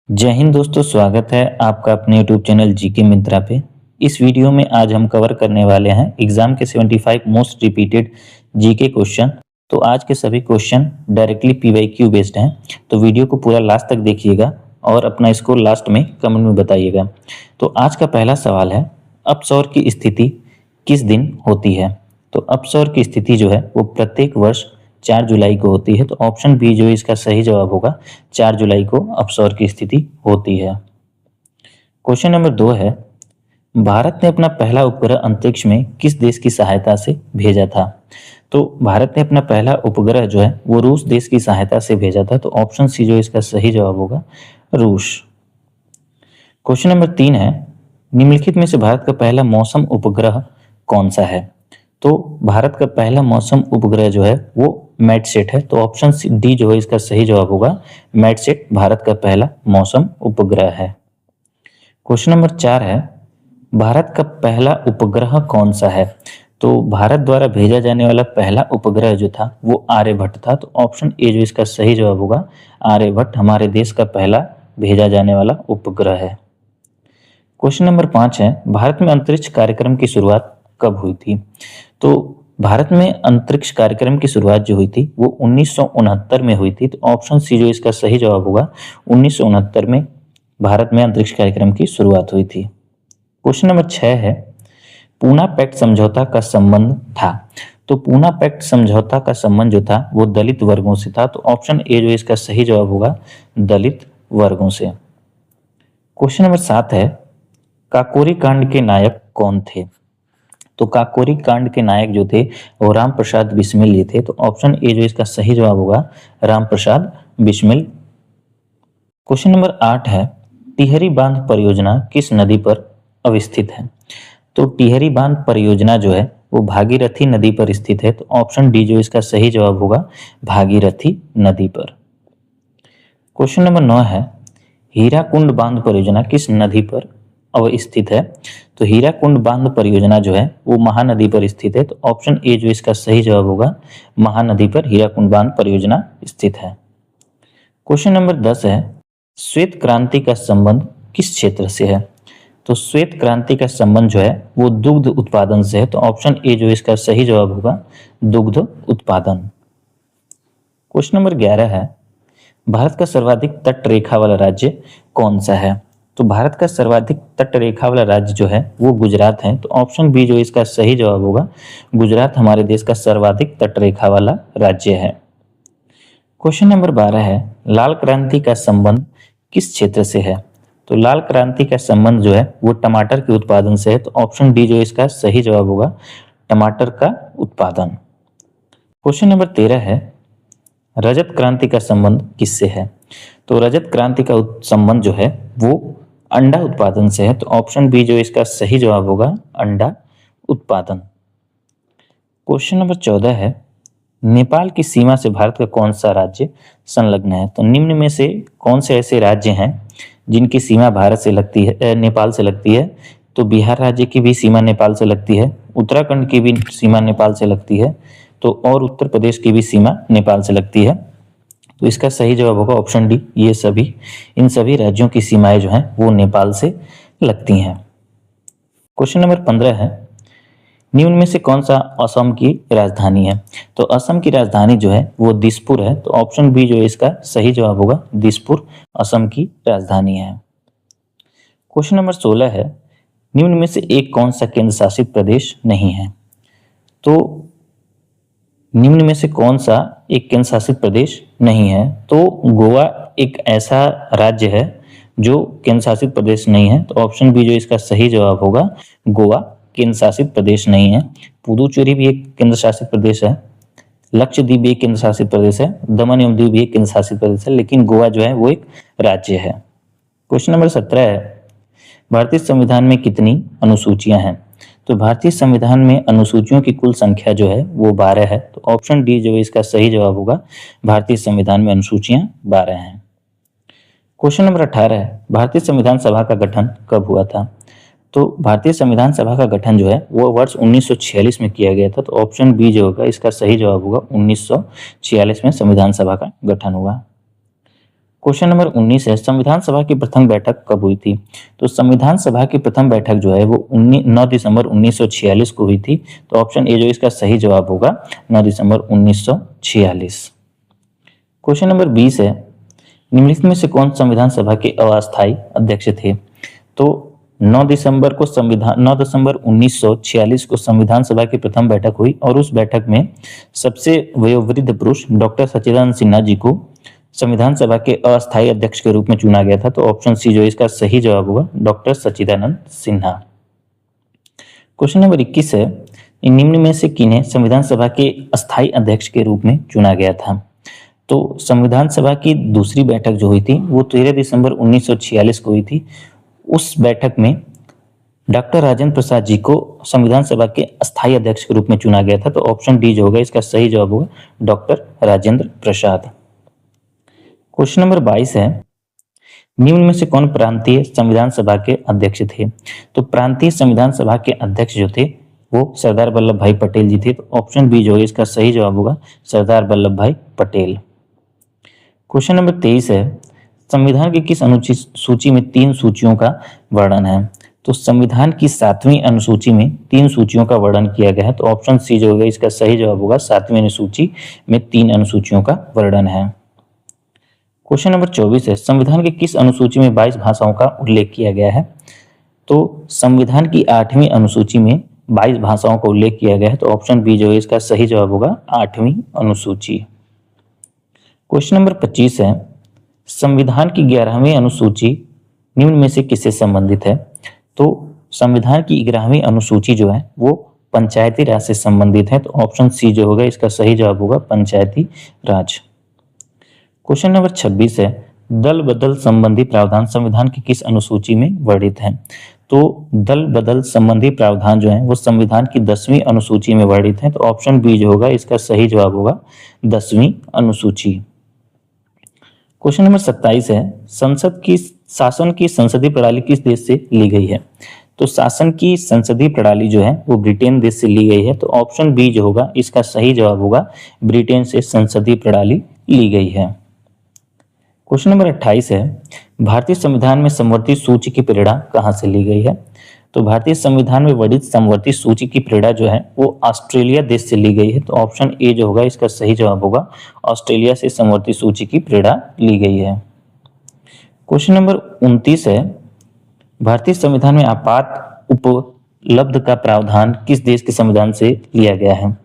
जय हिंद दोस्तों, स्वागत है आपका अपने यूट्यूब चैनल जीके मित्रा पे। इस वीडियो में आज हम कवर करने वाले हैं एग्जाम के 75 मोस्ट रिपीटेड जीके क्वेश्चन। तो आज के सभी क्वेश्चन डायरेक्टली पीवाईक्यू बेस्ड हैं, तो वीडियो को पूरा लास्ट तक देखिएगा और अपना स्कोर लास्ट में कमेंट में बताइएगा। तो आज का पहला सवाल है, अपसौर की स्थिति किस दिन होती है? तो अपसौर की स्थिति जो है वो प्रत्येक वर्ष 4 जुलाई को होती है। तो ऑप्शन बी जो इसका सही जवाब होगा, 4 जुलाई को अपसौर की स्थिति होती है। क्वेश्चन नंबर 2 है, भारत ने अपना पहला उपग्रह अंतरिक्ष में किस देश की सहायता से भेजा था? तो भारत ने अपना पहला उपग्रह जो है वो रूस देश की सहायता से भेजा था। तो ऑप्शन सी जो इसका सही जवाब होगा, रूस। क्वेश्चन नंबर 3 है, निम्नलिखित में से भारत का पहला मौसम उपग्रह कौन सा है? तो भारत का पहला मौसम उपग्रह जो है वो मैटसेट है। तो ऑप्शन डी जो है इसका सही जवाब होगा, मैटसेट भारत का पहला मौसम उपग्रह है। क्वेश्चन नंबर 4 है, भारत का पहला उपग्रह कौन सा है? तो भारत द्वारा भेजा जाने वाला पहला उपग्रह जो था वो आर्यभट्ट था। तो ऑप्शन ए जो इसका सही जवाब होगा, आर्यभट्ट हमारे देश का पहला भेजा जाने वाला उपग्रह है। क्वेश्चन नंबर 5 है, भारत में अंतरिक्ष कार्यक्रम की शुरुआत कब हुई थी? तो भारत में अंतरिक्ष कार्यक्रम की शुरुआत जो हुई थी वो 1969 में हुई थी। तो ऑप्शन सी जो इसका सही जवाब होगा, 1969 में भारत में अंतरिक्ष कार्यक्रम की शुरुआत हुई थी। क्वेश्चन नंबर 6 है, पूना पैक्ट समझौता का संबंध था। तो पूना पैक्ट समझौता का संबंध जो था वो दलित वर्गों से था। तो ऑप्शन ए जो इसका सही जवाब होगा, दलित वर्गों से। क्वेश्चन नंबर 7 है, काकोरी कांड के नायक कौन थे? तो काकोरी कांड के नायक जो थे वो राम प्रसाद बिस्मिल जी थे। तो ऑप्शन ए जो इसका सही जवाब होगा, राम प्रसाद बिस्मिल। क्वेश्चन नंबर 8 है, टिहरी बांध परियोजना किस नदी पर अवस्थित है? तो टिहरी बांध परियोजना जो है वो भागीरथी नदी पर स्थित है। तो ऑप्शन डी जो इसका सही जवाब होगा, भागीरथी नदी पर। क्वेश्चन नंबर 9 है, हीराकुंड बांध परियोजना किस नदी पर अवस्थित है? तो हीराकुंड बांध परियोजना जो है वो महानदी पर स्थित है। तो ऑप्शन ए जो इसका सही जवाब होगा, महानदी पर हीराकुंड बांध परियोजना स्थित है। क्वेश्चन नंबर 10 है, श्वेत क्रांति का संबंध किस क्षेत्र से है? तो श्वेत क्रांति का संबंध जो है वो दुग्ध उत्पादन से है। तो ऑप्शन ए जो इसका सही जवाब होगा, दुग्ध उत्पादन। क्वेश्चन नंबर 11 है, भारत का सर्वाधिक तट रेखा वाला राज्य कौन सा है? तो भारत का सर्वाधिक तट रेखा वाला राज्य जो है वो गुजरात है। तो ऑप्शन बी जो इसका सही जवाब होगा, गुजरात हमारे देश का सर्वाधिक तट रेखा वाला राज्य है। क्वेश्चन नंबर 12 है, लाल क्रांति का संबंध किस क्षेत्र से है? तो लाल क्रांति का संबंध जो है वो टमाटर के उत्पादन से है। तो ऑप्शन डी जो इसका सही जवाब होगा, टमाटर का उत्पादन। क्वेश्चन नंबर 13 है, रजत क्रांति का संबंध किससे है? तो रजत क्रांति का संबंध जो है वो अंडा उत्पादन से है। तो ऑप्शन बी जो इसका सही जवाब होगा, अंडा उत्पादन। क्वेश्चन नंबर 14 है, नेपाल की सीमा से भारत का कौन सा राज्य संलग्न है? तो निम्न में से कौन से ऐसे राज्य हैं जिनकी सीमा भारत से लगती है, नेपाल से लगती है? तो बिहार राज्य की भी सीमा नेपाल से लगती है, उत्तराखंड की भी सीमा नेपाल से लगती है, तो और उत्तर प्रदेश की भी सीमा नेपाल से लगती है। तो इसका सही जवाब होगा ऑप्शन डी, ये सभी इन सभी राज्यों की सीमाएं जो हैं वो नेपाल से लगती हैं। क्वेश्चन नंबर 15 है, निम्न में से कौन सा असम की राजधानी है? तो असम की राजधानी जो है वो दिसपुर है। तो ऑप्शन बी जो इसका सही जवाब होगा, दिसपुर असम की राजधानी है। क्वेश्चन नंबर 16 है, निम्न में से एक कौन सा केंद्र शासित प्रदेश नहीं है? तो निम्न में से कौन सा एक केंद्र शासित प्रदेश नहीं है? तो गोवा एक ऐसा राज्य है जो केंद्र शासित प्रदेश नहीं है। तो ऑप्शन बी जो इसका सही जवाब होगा, गोवा केंद्र शासित प्रदेश नहीं है। पुदुचेरी भी एक केंद्र शासित प्रदेश है, लक्षद्वीप भी एक केंद्र शासित प्रदेश है, दमन एवं दीव भी एक केंद्र शासित प्रदेश है, लेकिन गोवा जो है वो एक राज्य है। क्वेश्चन नंबर 17 है, भारतीय संविधान में कितनी अनुसूचियां हैं? तो भारतीय संविधान में अनुसूचियों की कुल संख्या जो है वो 12 है। तो ऑप्शन डी जो इसका सही जवाब होगा, भारतीय संविधान में अनुसूचियां 12 हैं। क्वेश्चन नंबर 18 है, भारतीय संविधान सभा का गठन कब हुआ था? तो भारतीय संविधान सभा का गठन जो है वो वर्ष 1946 में किया गया था। तो ऑप्शन बी जो होगा इसका सही जवाब होगा, 1946 में संविधान सभा का गठन हुआ। क्वेश्चन नंबर 19 है, संविधान सभा की प्रथम बैठक कब हुई थी? तो संविधान सभा की प्रथम बैठक जो है वो 9 दिसंबर 1946 को हुई थी। तो ऑप्शन ए जो इसका सही जवाब होगा 9 दिसंबर 1946। क्वेश्चन नंबर 20 है, निम्नलिखित में से कौन संविधान सभा के अस्थायी अध्यक्ष थे? तो 9 दिसंबर 1946 को संविधान सभा की प्रथम बैठक हुई और उस बैठक में सबसे वयोवृद्ध पुरुष डॉक्टर सच्चिदानंद सिन्हा जी को संविधान सभा के अस्थायी अध्यक्ष के रूप में चुना गया था। तो ऑप्शन सी जो इसका सही जवाब होगा डॉक्टर सच्चिदानंद सिन्हा। क्वेश्चन नंबर 21 है, निम्न में से किन्हें संविधान सभा के अस्थायी अध्यक्ष के रूप में चुना गया था? तो संविधान सभा की दूसरी बैठक जो हुई थी वो 13 दिसंबर 1946 को हुई थी। उस बैठक में डॉक्टर राजेंद्र प्रसाद जी को संविधान सभा के अस्थायी अध्यक्ष के रूप में चुना गया था। तो ऑप्शन डी जो होगा इसका सही जवाब होगा doctor Rajendra Prasad. Question number 22 है, निम्न में से कौन प्रांतीय संविधान सभा के अध्यक्ष थे? तो प्रांतीय संविधान सभा के अध्यक्ष जो थे वो सरदार वल्लभ भाई पटेल जी थे। तो ऑप्शन बी जो है इसका सही जवाब होगा सरदार वल्लभ भाई पटेल। क्वेश्चन नंबर 23 है, संविधान की किस अनुसूची में 3 सूचियों का वर्णन है? तो संविधान की 7वीं अनुसूची में 3 सूचियों का वर्णन किया गया है। तो ऑप्शन सी जो होगा इसका सही जवाब होगा 7वीं अनुसूची में 3 अनुसूचियों का वर्णन है। क्वेश्चन नंबर 24 है, संविधान की किस अनुसूची में 22 भाषाओं का उल्लेख किया गया है? तो संविधान की 8वीं अनुसूची में 22 भाषाओं का उल्लेख किया गया है। तो ऑप्शन बी जो है इसका सही जवाब होगा 8वीं अनुसूची। क्वेश्चन नंबर 25 है, संविधान की 11वीं अनुसूची निम्न में से किससे संबंधित है? तो संविधान की 11वीं अनुसूची जो है वो पंचायती राज से संबंधित है। तो ऑप्शन सी जो होगा इसका सही जवाब होगा पंचायती राज। क्वेश्चन नंबर 26 है, दल बदल संबंधी प्रावधान संविधान की किस अनुसूची में वर्णित है? तो दल बदल संबंधी प्रावधान जो है वो संविधान की 10वीं अनुसूची में वर्णित है। तो ऑप्शन बी जो होगा इसका सही जवाब होगा 10वीं अनुसूची। क्वेश्चन नंबर 27 है, शासन की संसदीय प्रणाली किस देश से ली गई है? तो शासन की संसदीय प्रणाली जो है वो ब्रिटेन देश से ली गई है। तो ऑप्शन बी जो होगा इसका सही जवाब होगा ब्रिटेन से संसदीय प्रणाली ली गई है। क्वेश्चन नंबर 28 है, भारतीय संविधान में समवर्ती सूची की प्रेरणा कहाँ से ली गई है? तो भारतीय संविधान में वर्णित समवर्ती सूची की प्रेरणा जो है वो ऑस्ट्रेलिया देश से ली गई है। तो ऑप्शन ए जो होगा इसका सही जवाब होगा ऑस्ट्रेलिया से समवर्ती सूची की प्रेरणा ली गई है। क्वेश्चन नंबर 29 है, भारतीय संविधान में आपात उपलब्ध का प्रावधान किस देश के संविधान से लिया गया है?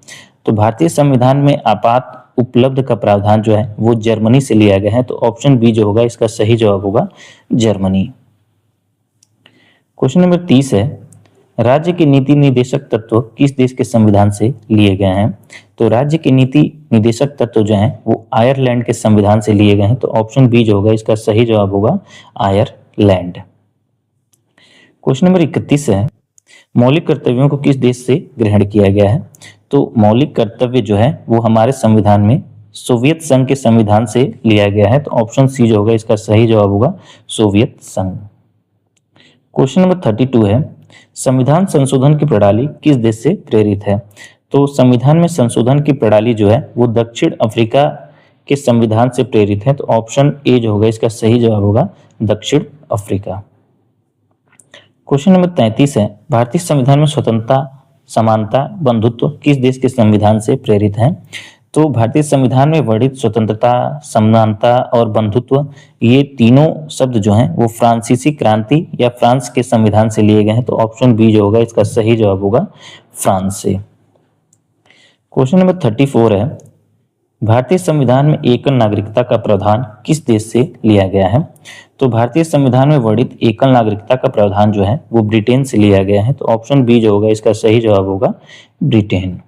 तो भारतीय संविधान में आपात उपलब्ध का प्रावधान जो है वो जर्मनी से लिया गया है। तो ऑप्शन बी जो होगा इसका सही जवाब होगा जर्मनी। क्वेश्चन नंबर 30 है, राज्य के नीति निर्देशक तत्व किस देश के संविधान से लिए गए हैं? तो राज्य के नीति निर्देशक तत्व जो हैं वो आयरलैंड के संविधान से लिए गए हैं। तो ऑप्शन बी जो होगा इसका सही जवाब होगा आयरलैंड। क्वेश्चन नंबर 31 है, मौलिक कर्तव्यों को किस देश से ग्रहण किया गया है? तो मौलिक कर्तव्य जो है वो हमारे संविधान में सोवियत संघ के संविधान से लिया गया है। तो ऑप्शन सी जो होगा इसका सही जवाब होगा सोवियत संघ। क्वेश्चन नंबर 32 है, संविधान संशोधन की प्रणाली किस देश से प्रेरित है? तो संविधान में संशोधन की प्रणाली जो है वो दक्षिण अफ्रीका के संविधान से प्रेरित है। तो ऑप्शन ए जो होगा इसका सही जवाब होगा दक्षिण अफ्रीका। क्वेश्चन नंबर 33 है, भारतीय संविधान में स्वतंत्रता, समानता, बंधुत्व किस देश के संविधान से प्रेरित है? तो भारतीय संविधान में वर्णित स्वतंत्रता, समानता और बंधुत्व ये तीनों शब्द जो हैं वो फ्रांसीसी क्रांति या फ्रांस के संविधान से लिए गए हैं। तो ऑप्शन बी जो होगा इसका सही जवाब होगा फ्रांस से। क्वेश्चन नंबर 34 है, भारतीय संविधान में एकल नागरिकता का प्रावधान किस देश से लिया गया है? तो भारतीय संविधान में वर्णित एकल नागरिकता का प्रावधान जो है वो ब्रिटेन से लिया गया है। तो ऑप्शन बी जो होगा इसका सही जवाब होगा ब्रिटेन।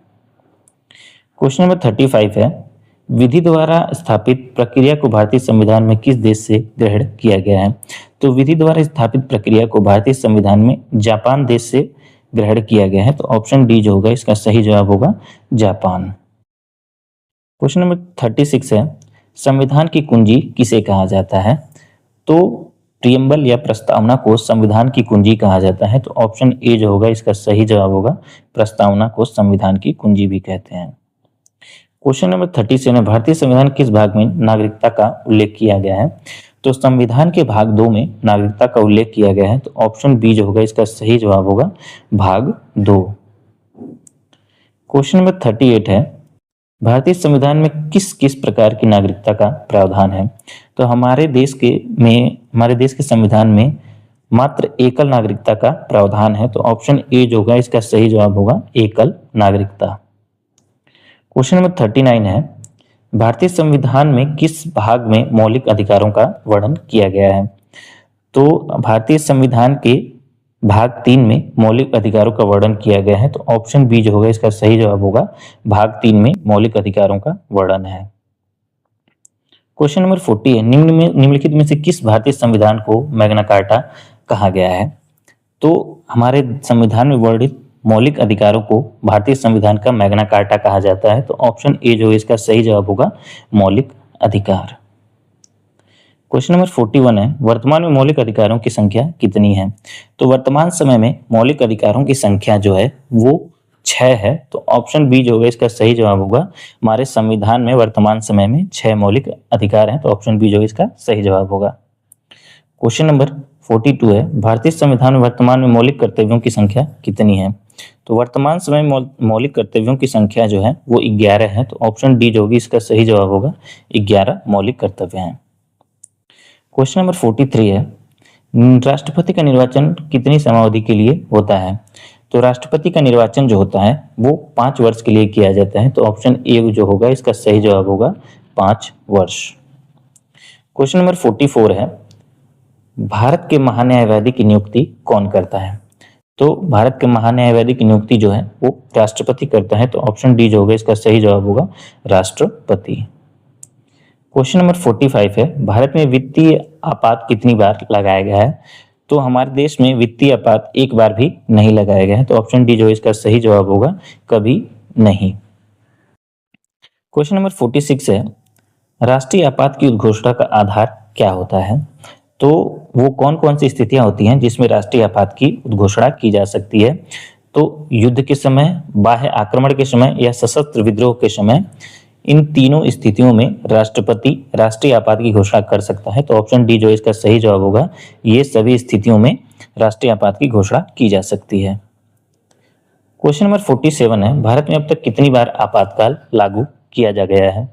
क्वेश्चन नंबर 35 है, विधि द्वारा स्थापित प्रक्रिया को भारतीय संविधान में किस देश से ग्रहण किया गया है? तो विधि द्वारा स्थापित प्रक्रिया को भारतीय संविधान में जापान देश से ग्रहण किया गया है। तो ऑप्शन डी जो होगा इसका सही जवाब होगा जापान। क्वेश्चन नंबर 36 है, संविधान की कुंजी किसे कहा जाता है? तो प्रियम्बल या प्रस्तावना को संविधान की कुंजी कहा जाता है। तो ऑप्शन ए जो होगा इसका सही जवाब होगा प्रस्तावना को संविधान की कुंजी भी कहते हैं। क्वेश्चन नंबर 37 है, भारतीय संविधान किस भाग में नागरिकता का उल्लेख किया गया है? तो संविधान के भाग 2 में नागरिकता का उल्लेख किया गया है, तो ऑप्शन बी जो होगा इसका सही जवाब होगा भाग 2। क्वेश्चन नंबर 38 है, भारतीय संविधान में किस किस प्रकार की नागरिकता का प्रावधान है? तो हमारे देश के संविधान में मात्र एकल नागरिकता का प्रावधान है, तो ऑप्शन ए जो होगा इसका सही जवाब होगा एकल नागरिकता। क्वेश्चन नंबर 39 है, भारतीय संविधान में किस भाग में मौलिक अधिकारों का वर्णन किया गया है? तो भारतीय संविधान के भाग 3 में मौलिक अधिकारों का वर्णन किया गया है, तो ऑप्शन बी जो होगा इसका सही जवाब होगा भाग 3 में मौलिक अधिकारों का वर्णन है। क्वेश्चन नंबर 40 है, निम्नलिखित में से किस भारतीय संविधान को मैग्ना कार्टा कहा गया है? तो हमारे संविधान में वर्णित मौलिक अधिकारों को भारतीय संविधान का मैग्ना कार्टा कहा जाता है, तो ऑप्शन ए जो है इसका सही जवाब होगा मौलिक अधिकार। क्वेश्चन नंबर 41 है, वर्तमान में मौलिक अधिकारों की संख्या कितनी है? तो वर्तमान समय में मौलिक अधिकारों की संख्या जो है वो 6 है, तो ऑप्शन बी जो होगा इसका सही जवाब होगा हमारे संविधान में वर्तमान समय में 6 मौलिक अधिकार हैं, तो ऑप्शन बी जो है इसका सही जवाब होगा। क्वेश्चन नंबर 42 है, भारतीय संविधान में वर्तमान में मौलिक कर्तव्यों की संख्या कितनी है? तो वर्तमान समय में मौलिक कर्तव्यों की संख्या जो है वो 11 है, तो ऑप्शन डी जो होगी इसका सही जवाब होगा 11 मौलिक कर्तव्य हैं। क्वेश्चन नंबर 43 है, राष्ट्रपति का निर्वाचन कितनी समयावधि के लिए होता है? तो राष्ट्रपति का निर्वाचन जो होता है वो 5 वर्ष के लिए किया जाता है, तो ऑप्शन ए जो होगा इसका सही जवाब होगा 5 वर्ष। क्वेश्चन नंबर 44 है, भारत के महान्यायवादी की नियुक्ति कौन करता है? तो भारत के महान्यायवादी की नियुक्ति जो है वो राष्ट्रपति करता है, तो ऑप्शन डी जो होगा इसका सही जवाब होगा राष्ट्रपति। क्वेश्चन नंबर 45 है, भारत में वित्तीय आपात कितनी बार लगाया गया है? तो हमारे देश में वित्तीय आपात एक बार भी नहीं लगाया गया है, तो ऑप्शन डी जो है इसका सही जवाब होगा कभी नहीं। क्वेश्चन नंबर 46 है, राष्ट्रीय आपात की उद्घोषणा का आधार क्या होता है? तो वो कौन कौन सी स्थितियां होती हैं जिसमें राष्ट्रीय आपात की उद्घोषणा की जा सकती है? तो युद्ध के समय, बाह्य आक्रमण के समय या सशस्त्र विद्रोह के समय, इन तीनों स्थितियों में राष्ट्रपति राष्ट्रीय आपात की घोषणा कर सकता है, तो ऑप्शन डी जो इसका सही जवाब होगा ये सभी स्थितियों में राष्ट्रीय आपात की घोषणा की जा सकती है। क्वेश्चन नंबर 47 है, भारत में अब तक कितनी बार आपातकाल लागू किया जा गया है?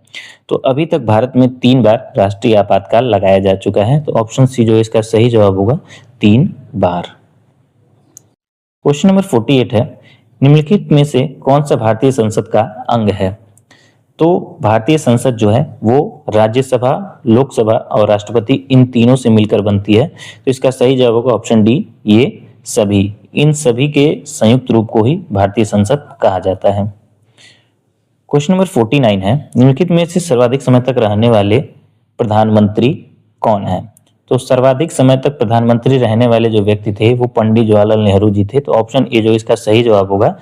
तो अभी तक भारत में 3 बार राष्ट्रीय आपातकाल लगाया जा चुका है, तो ऑप्शन सी जो इसका सही जवाब होगा 3 बार। क्वेश्चन नंबर 48 है, निम्नलिखित में से कौन सा भारतीय संसद का अंग है? तो भारतीय संसद जो है वो राज्यसभा, लोकसभा और राष्ट्रपति इन तीनों से मिलकर बनती है, तो इसका सही जवाब होगा ऑप्शन डी ये सभी। इन सभी के संयुक्त रूप को ही भारतीय संसद कहा जाता है। क्वेश्चन नंबर 49 है, निम्नलिखित में से सर्वाधिक समय तक रहने वाले प्रधानमंत्री कौन है? तो सर्वाधिक समय तक प्रधानमंत्री रहने वाले जो व्यक्ति थे वो पंडित जवाहरलाल नेहरू जी थे, तो ऑप्शन ए जो इसका सही जवाब होगा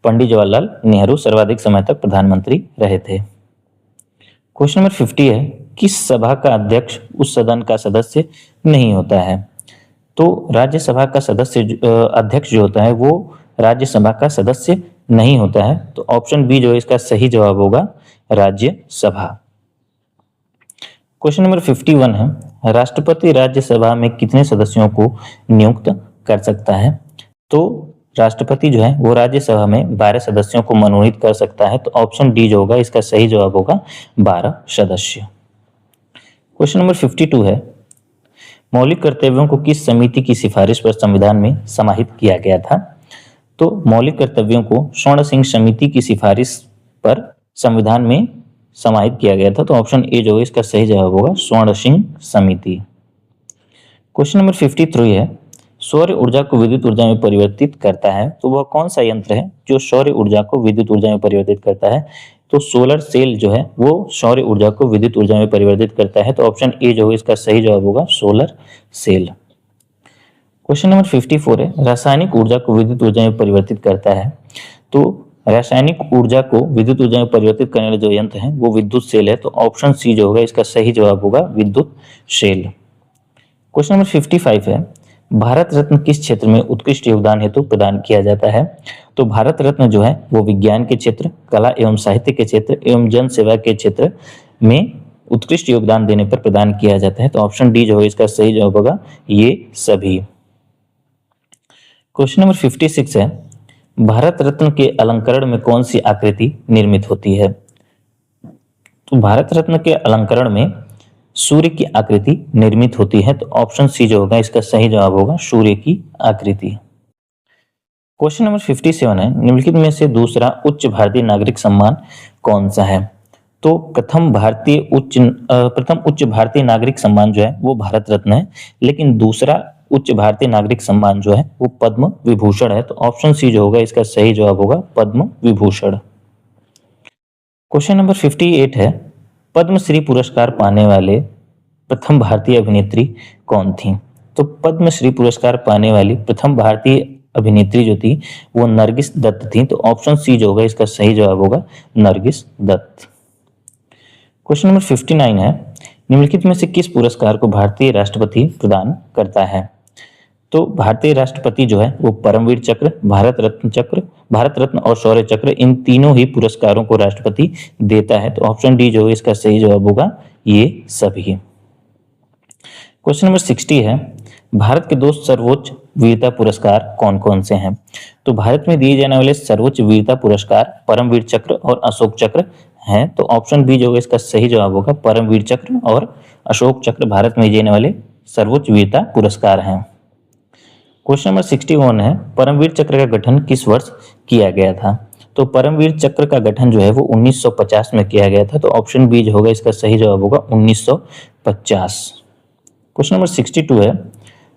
पंडित जवाहरलाल नेहरू सर्वाधिक समय तक प्रधानमंत्री रहे थे। क्वेश्चन नंबर 50 है, किस सभा का अध्यक्ष उस सदन का सदस्य नहीं होता है? तो राज्यसभा का सदस्य अध्यक्ष जो होता है वो राज्यसभा का सदस्य नहीं होता है, तो ऑप्शन बी जो है इसका सही जवाब होगा राज्यसभा। क्वेश्चन नंबर 51 है, राष्ट्रपति राज्यसभा में कितने सदस्यों को नियुक्त कर सकता है? तो राष्ट्रपति जो है वो राज्यसभा में 12 सदस्यों को मनोनीत कर सकता है, तो ऑप्शन डी जो होगा इसका सही जवाब होगा 12 सदस्य। क्वेश्चन नंबर 52 है, मौलिक कर्तव्यों को किस समिति की सिफारिश पर संविधान में समाहित किया गया था? तो मौलिक कर्तव्यों को स्वर्ण सिंह समिति की सिफारिश पर संविधान में समाहित किया गया था, तो ऑप्शन ए जो है इसका सही जवाब होगा स्वर्ण सिंह समिति। क्वेश्चन नंबर 53 है, सौर ऊर्जा को विद्युत ऊर्जा में परिवर्तित करता है, तो वह कौन सा यंत्र है जो सौर ऊर्जा को विद्युत ऊर्जा में परिवर्तित करता है? तो सोलर सेल जो है वो सौर ऊर्जा को विद्युत ऊर्जा में परिवर्तित करता है, तो ऑप्शन ए जो है इसका सही जवाब होगा सोलर सेल। क्वेश्चन नंबर 54 है, रासायनिक ऊर्जा को विद्युत ऊर्जा में परिवर्तित करता है, तो रासायनिक ऊर्जा को विद्युत ऊर्जा में परिवर्तित करने वाले जो यंत्र है वो विद्युत सेल है, तो ऑप्शन सी जो होगा इसका सही जवाब होगा विद्युत सेल। क्वेश्चन नंबर 55 है, भारत रत्न किस क्षेत्र में उत्कृष्ट योगदान हेतु प्रदान किया जाता है? तो भारत रत्न जो है वो विज्ञान के क्षेत्र, कला एवं साहित्य के क्षेत्र एवं जन सेवा के क्षेत्र में उत्कृष्ट योगदान देने पर प्रदान किया जाता है। तो ऑप्शन डी जो है इसका सही जवाब होगा ये सभी। क्वेश्चन नंबर 56 है, भारत रत्न के अलंकरण में कौन सी आकृति निर्मित होती है? तो भारत रत्न के अलंकरण में सूर्य की आकृति निर्मित होती है। तो ऑप्शन सी जो होगा इसका सही जवाब होगा सूर्य की आकृति। क्वेश्चन नंबर 57 है, निम्नलिखित में से दूसरा उच्च भारतीय नागरिक सम्मान कौन सा है? तो प्रथम उच्च भारतीय नागरिक सम्मान जो है वो भारत रत्न है, लेकिन दूसरा उच्च भारतीय नागरिक सम्मान जो है वो पद्म विभूषण है। तो ऑप्शन सी जो होगा इसका सही जवाब होगा पद्म विभूषण। क्वेश्चन नंबर 58 है, पद्मश्री पुरस्कार पाने वाले प्रथम भारतीय अभिनेत्री कौन थी? तो पद्मश्री पुरस्कार पाने वाली प्रथम भारतीय अभिनेत्री जो थी वो नरगिस दत्त थी। तो ऑप्शन सी जो होगा इसका सही जवाब होगा नरगिस दत्त। क्वेश्चन नंबर 59 है, निम्नलिखित में से किस पुरस्कार को भारतीय राष्ट्रपति प्रदान करता है? तो भारतीय राष्ट्रपति जो है वो परमवीर चक्र, भारत रत्न और शौर्य चक्र, इन तीनों ही पुरस्कारों को राष्ट्रपति देता है। तो ऑप्शन डी जो है इसका सही जवाब होगा ये सभी। क्वेश्चन नंबर 60 है, भारत के दो सर्वोच्च वीरता पुरस्कार कौन कौन से हैं? तो भारत में दिए जाने वाले सर्वोच्च वीरता पुरस्कार परमवीर चक्र और अशोक चक्र हैं। तो ऑप्शन बी जो है इसका सही जवाब होगा परमवीर चक्र और अशोक चक्र भारत में दिए जाने वाले सर्वोच्च वीरता पुरस्कार हैं। क्वेश्चन नंबर 61 है, परमवीर चक्र का गठन किस वर्ष किया गया था? तो परमवीर चक्र का गठन जो है वो 1950 में किया गया था। तो ऑप्शन बी जो होगा इसका सही जवाब होगा 1950। क्वेश्चन नंबर 62 है,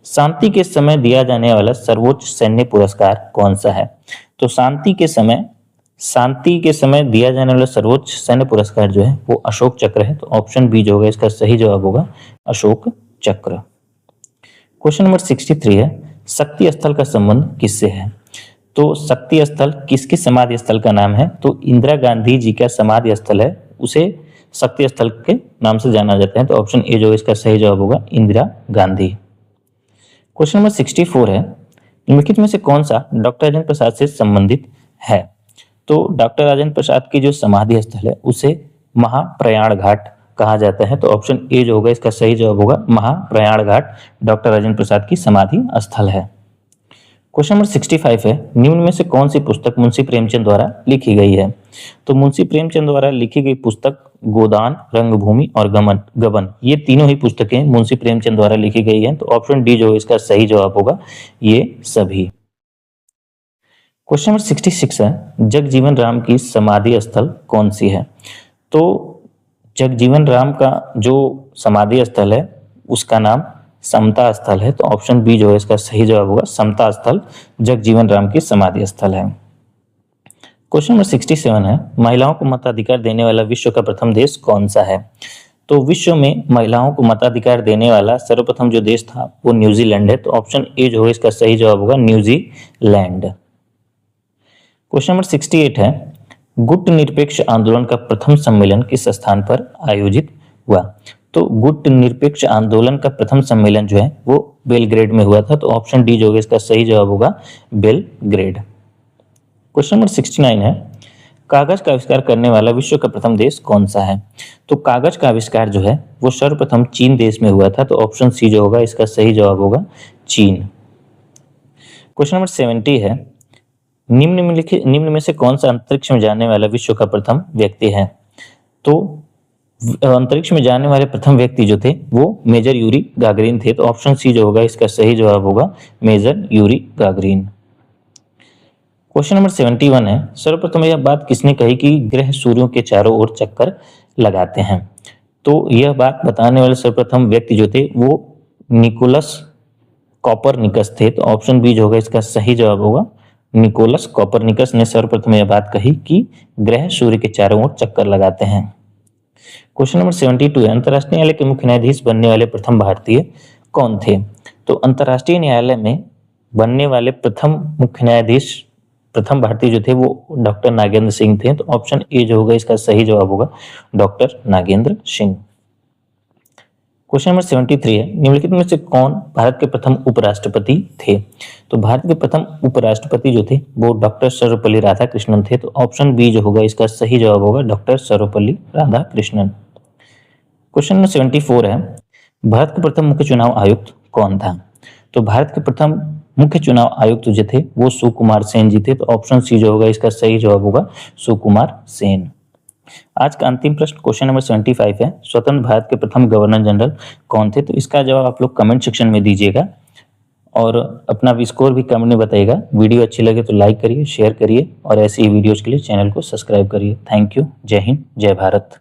शांति के समय दिया जाने वाला सर्वोच्च सैन्य पुरस्कार कौन सा है? तो शांति के समय दिया जाने वाला सर्वोच्च सैन्य पुरस्कार जो है वो अशोक चक्र है। तो ऑप्शन बी जो होगा इसका सही जवाब होगा अशोक चक्र। क्वेश्चन नंबर 63 है, शक्ति स्थल का संबंध किससे है? तो शक्ति स्थल किसकी समाधि स्थल का नाम है? तो इंदिरा गांधी जी का समाधि स्थल है, उसे शक्ति स्थल के नाम से जाना जाता है। तो ऑप्शन ए जो इसका सही जवाब होगा इंदिरा गांधी। क्वेश्चन नंबर 64 है, निम्नलिखित में से कौन सा डॉक्टर राजेंद्र प्रसाद से संबंधित है? तो डॉक्टर राजेंद्र प्रसाद की जो समाधि स्थल है उसे महाप्रयाण घाट कहा जाता है। तो ऑप्शन ए जो होगा इसका सही जवाब होगा महाप्रयाण घाट डॉक्टर राजेंद्र प्रसाद की समाधि स्थल है। क्वेश्चन नंबर 65 है, निम्न में से कौन सी पुस्तक मुंशी प्रेमचंद द्वारा लिखी गई है? तो मुंशी प्रेमचंद द्वारा लिखी गई पुस्तक गोदान, रंगभूमि और गबन, ये तीनों ही पुस्तकें मुंशी प्रेमचंद द्वारा लिखी गई हैं। तो ऑप्शन डी जो इसका सही जवाब होगा ये सभी। क्वेश्चन नंबर 66 है, जगजीवन राम की समाधि स्थल कौन सी है? तो जगजीवन राम का जो समाधि स्थल है उसका नाम समता स्थल है। तो ऑप्शन बी जो है इसका सही जवाब होगा समता स्थल जगजीवन राम की समाधि स्थल है। क्वेश्चन नंबर 67 है, महिलाओं को मताधिकार देने वाला विश्व का प्रथम देश कौन सा है? तो विश्व में महिलाओं को मताधिकार देने वाला सर्वप्रथम जो देश था वो न्यूजीलैंड है। तो ऑप्शन ए जो है इसका सही जवाब होगा न्यूजीलैंड। क्वेश्चन नंबर 68 है, गुट निरपेक्ष आंदोलन का प्रथम सम्मेलन किस स्थान पर आयोजित हुआ? तो गुट निरपेक्ष आंदोलन का प्रथम सम्मेलन जो है वो बेलग्रेड में हुआ था। तो ऑप्शन डी जो होगा इसका सही जवाब होगा बेलग्रेड। क्वेश्चन नंबर 69 है, कागज का आविष्कार करने वाला विश्व का प्रथम देश कौन सा है? तो कागज का आविष्कार जो है वो सर्वप्रथम चीन देश में हुआ था। तो ऑप्शन सी जो होगा इसका सही जवाब होगा चीन। क्वेश्चन नंबर 70 है, निम्न में से कौन सा अंतरिक्ष में जाने वाला विश्व का प्रथम व्यक्ति है? तो अंतरिक्ष में जाने वाले प्रथम व्यक्ति जो थे वो मेजर यूरी गागरिन थे। तो ऑप्शन सी जो होगा इसका सही जवाब होगा major Yuri Gagarin. Question number 71 है, सर्वप्रथम यह बात किसने कही कि ग्रह सूर्यों के चारों ओर चक्कर लगाते हैं? तो यह बात बताने वाले सर्वप्रथम व्यक्ति जो थे वो निकोलस कॉपरनिकस थे। तो ऑप्शन बी जो होगा इसका सही जवाब होगा निकोलस कॉपरनिकस ने सर्वप्रथम यह बात कही कि ग्रह सूर्य के चारों ओर चक्कर लगाते हैं। क्वेश्चन नंबर 72 है, अंतर्राष्ट्रीय न्यायालय के मुख्य न्यायाधीश बनने वाले प्रथम भारतीय कौन थे? तो अंतर्राष्ट्रीय न्यायालय में बनने वाले प्रथम मुख्य न्यायाधीश प्रथम भारतीय जो थे वो डॉक्टर नागेंद्र सिंह थे। तो ऑप्शन ए जो होगा इसका सही जवाब होगा doctor Nagendra Singh. Question number 73 है, निम्नलिखित में से कौन भारत के प्रथम उपराष्ट्रपति थे? तो भारत के प्रथम उपराष्ट्रपति जो थे वो डॉक्टर सर्वपल्ली राधाकृष्णन थे। तो ऑप्शन बी जो होगा इसका सही जवाब होगा doctor Sarvepalli Radhakrishnan. Question number 74 है, भारत के प्रथम मुख्य चुनाव आयुक्त कौन था? तो भारत के प्रथम मुख्य चुनाव आयुक्त जो थे वो सुकुमार सेन जी थे। तो ऑप्शन सी जो होगा इसका सही जवाब होगा सुकुमार सेन। आज का अंतिम प्रश्न क्वेश्चन नंबर 75 है, स्वतंत्र भारत के प्रथम गवर्नर जनरल कौन थे? तो इसका जवाब आप लोग कमेंट सेक्शन में दीजिएगा और अपना स्कोर भी कमेंट में बताइएगा। वीडियो अच्छी लगे तो लाइक करिए, शेयर करिए और ऐसी ही वीडियोज के लिए चैनल को सब्सक्राइब करिए। Thank you. जय हिंद, जय भारत।